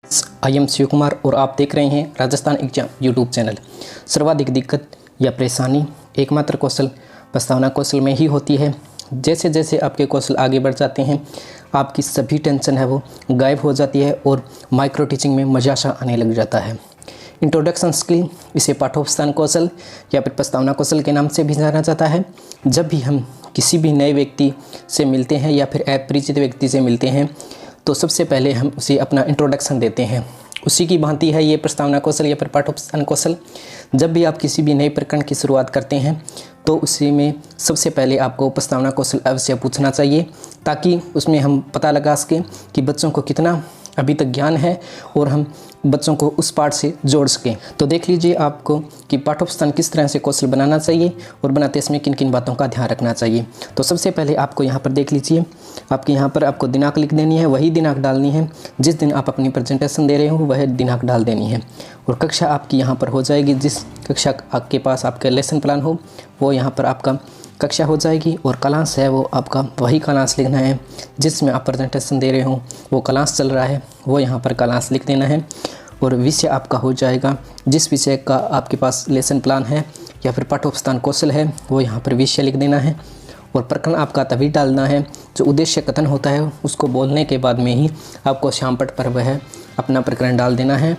I am Shiv Kumar और आप देख रहे हैं राजस्थान एग्जाम यूट्यूब चैनल। सर्वाधिक दिक्कत या परेशानी एकमात्र कौशल प्रस्तावना कौशल में ही होती है। जैसे जैसे आपके कौशल आगे बढ़ जाते हैं आपकी सभी टेंशन है वो गायब हो जाती है और माइक्रो टीचिंग में मज़ा सा आने लग जाता है। इंट्रोडक्शन स्किल, इसे पाठोपस्थान कौशल या फिर प्रस्तावना कौशल के नाम से भी जाना जाता है। जब भी हम किसी भी नए व्यक्ति से मिलते हैं या फिर अपरिचित व्यक्ति से मिलते हैं तो सबसे पहले हम उसे अपना इंट्रोडक्शन देते हैं। उसी की भांति है ये प्रस्तावना कौशल या फिर पाठोपस्थान कौशल। जब भी आप किसी भी नए प्रकरण की शुरुआत करते हैं तो उसी में सबसे पहले आपको प्रस्तावना कौशल अवश्य पूछना चाहिए, ताकि उसमें हम पता लगा सकें कि बच्चों को कितना अभी तक ज्ञान है और हम बच्चों को उस पाठ से जोड़ सकें। तो देख लीजिए आपको कि पाठोपस्थान किस तरह से कौशल बनाना चाहिए और बनाते इसमें किन किन बातों का ध्यान रखना चाहिए। तो सबसे पहले आपको यहाँ पर देख लीजिए, आपके यहाँ पर आपको दिनांक लिख देनी है, वही दिनांक डालनी है जिस दिन आप अपनी प्रेजेंटेशन दे रहे हो, वह दिनांक डाल देनी है। और कक्षा आपकी यहाँ पर हो जाएगी, जिस कक्षा आपके पास आपका लेसन प्लान हो वो यहाँ पर आपका कक्षा हो जाएगी। और क्लास है वो आपका वही क्लास लिखना है जिसमें आप प्रेजेंटेशन दे रहे हो, वो क्लास चल रहा है वो यहाँ पर क्लास लिख देना है। और विषय आपका हो जाएगा, जिस विषय का आपके पास लेसन प्लान है या फिर पाठोपस्थान कौशल है वो यहाँ पर विषय लिख देना है। और प्रकरण आपका तभी डालना है जो उद्देश्य कथन होता है, उसको बोलने के बाद में ही आपको श्यामपट पर वह अपना प्रकरण डाल देना है।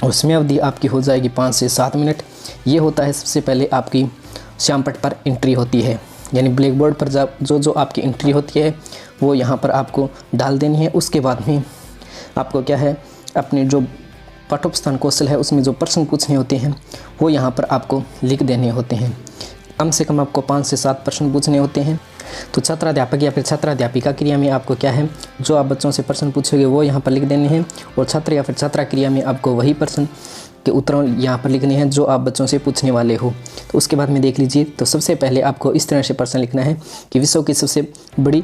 उसमें अवधि आपकी हो जाएगी 5 से 7 मिनट। ये होता है सबसे पहले आपकी श्यामपट पर एंट्री होती है, यानी ब्लैक बोर्ड पर जो आपकी एंट्री होती है वो यहाँ पर आपको डाल देनी है। उसके बाद में आपको क्या है, अपने जो पाठोपस्थान कौशल है उसमें जो प्रश्न पूछने होते हैं वो यहाँ पर आपको लिख देने होते हैं। कम से कम आपको 5 से 7 प्रश्न पूछने होते हैं। तो छात्राध्यापक या फिर छात्राध्यापिका क्रिया में आपको क्या है, जो आप बच्चों से प्रश्न पूछोगे वो यहाँ पर लिख देने हैं। और छात्र या फिर छात्रा क्रिया में आपको वही प्रश्न के उत्तर यहाँ पर लिखने हैं जो आप बच्चों से पूछने वाले हो। तो उसके बाद में देख लीजिए, तो सबसे पहले आपको इस तरह से प्रश्न लिखना है कि विश्व की सबसे बड़ी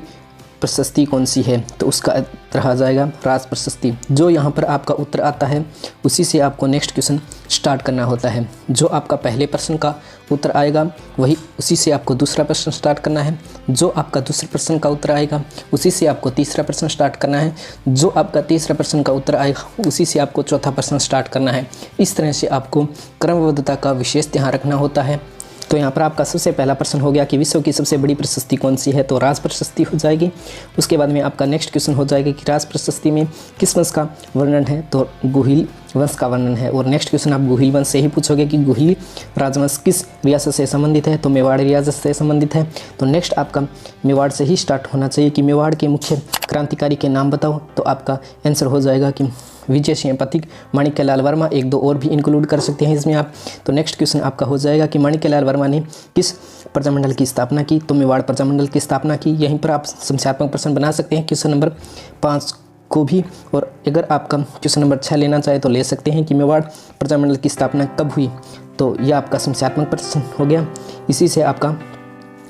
प्रशस्ति कौन सी है। तो उसका उत्तर आ जाएगा राज प्रशस्ति। जो यहाँ पर आपका उत्तर आता है उसी से आपको नेक्स्ट क्वेश्चन स्टार्ट करना होता है। जो आपका पहले प्रश्न का उत्तर आएगा वही उसी से आपको दूसरा प्रश्न स्टार्ट करना है। जो आपका दूसरे प्रश्न का उत्तर आएगा उसी से आपको तीसरा प्रश्न स्टार्ट करना है। जो आपका तीसरा प्रश्न का उत्तर आएगा उसी से आपको चौथा प्रश्न स्टार्ट करना है। इस तरह से आपको क्रमबद्धता का विशेष ध्यान रखना होता है। तो यहाँ पर आपका सबसे पहला प्रश्न हो गया कि विश्व की सबसे बड़ी प्रशस्ति कौन सी है, तो राज प्रशस्ति हो जाएगी। उसके बाद में आपका नेक्स्ट क्वेश्चन हो जाएगा कि राज प्रशस्ति में किस वंश का वर्णन है, तो गुहिल वंश का वर्णन है। और नेक्स्ट क्वेश्चन आप गुहिल वंश से ही पूछोगे कि गुहिल राजवंश किस रियासत से संबंधित है, तो मेवाड़ रियासत से संबंधित है। तो नेक्स्ट आपका मेवाड़ से ही स्टार्ट होना चाहिए कि मेवाड़ के मुख्य क्रांतिकारी के नाम बताओ। तो आपका आंसर हो जाएगा कि विजय सिंह पथिक, माणिक्यलाल वर्मा, 1-2 और भी इंक्लूड कर सकते हैं इसमें आप। तो नेक्स्ट क्वेश्चन आपका हो जाएगा कि माणिक्यलाल वर्मा ने किस प्रजामंडल की स्थापना की, तो मेवाड़ प्रजामंडल की स्थापना की। यहीं पर आप संख्यात्मक प्रश्न बना सकते हैं क्वेश्चन नंबर 5 को भी। और अगर आपका क्वेश्चन नंबर 6 लेना चाहे तो ले सकते हैं कि मेवाड़ प्रजामंडल की स्थापना कब हुई। तो यह आपका संख्यात्मक प्रश्न हो गया। इसी से आपका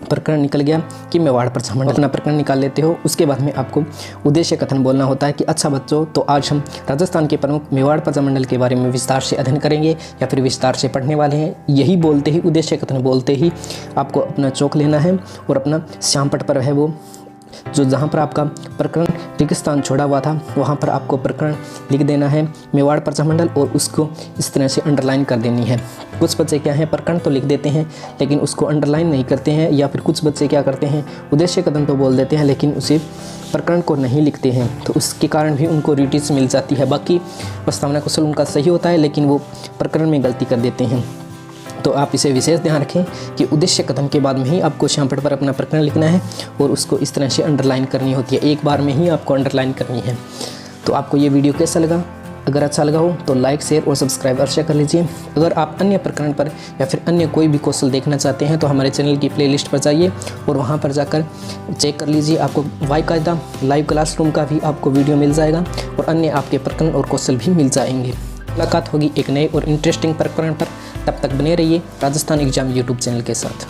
प्रकरण निकल गया कि मेवाड़ प्रजामंडल। अपना प्रकरण निकाल लेते हो। उसके बाद में आपको उद्देश्य कथन बोलना होता है कि अच्छा बच्चों, तो आज हम राजस्थान के प्रमुख मेवाड़ प्रजामंडल के बारे में विस्तार से अध्ययन करेंगे या फिर विस्तार से पढ़ने वाले हैं। यही बोलते ही, उद्देश्य कथन बोलते ही आपको अपना चौक लेना है और अपना श्यामपट पर है वो जो जहाँ पर आपका प्रकरण रेगिस्तान छोड़ा हुआ था वहाँ पर आपको प्रकरण लिख देना है मेवाड़ प्रजामंडल, और उसको इस तरह से अंडरलाइन कर देनी है। कुछ बच्चे क्या हैं, प्रकरण तो लिख देते हैं लेकिन उसको अंडरलाइन नहीं करते हैं, या फिर कुछ बच्चे क्या करते हैं, उद्देश्य कथन तो बोल देते हैं लेकिन उसे प्रकरण को नहीं लिखते हैं। तो उसके कारण भी उनको रिटीच मिल जाती है। बाकी प्रस्तावना कौशल उनका सही होता है लेकिन वो प्रकरण में गलती कर देते हैं। तो आप इसे विशेष ध्यान रखें कि उद्देश्य कथन के बाद में ही आपको श्यामपट पर अपना प्रकरण लिखना है और उसको इस तरह से अंडरलाइन करनी होती है। एक बार में ही आपको अंडरलाइन करनी है। तो आपको ये वीडियो कैसा लगा? अगर अच्छा लगा हो तो लाइक, शेयर और सब्सक्राइब अवश्य कर लीजिए। अगर आप अन्य प्रकरण पर या फिर अन्य कोई भी कौशल देखना चाहते हैं तो हमारे चैनल की प्लेलिस्ट पर जाइए और वहाँ पर जाकर चेक कर लीजिए। आपको बाकायदा लाइव क्लासरूम का भी आपको वीडियो मिल जाएगा और अन्य आपके प्रकरण और कौशल भी मिल जाएंगे। मुलाकात होगी एक नए और इंटरेस्टिंग प्रकरण पर। तब तक बने रहिए राजस्थान एग्जाम यूट्यूब चैनल के साथ।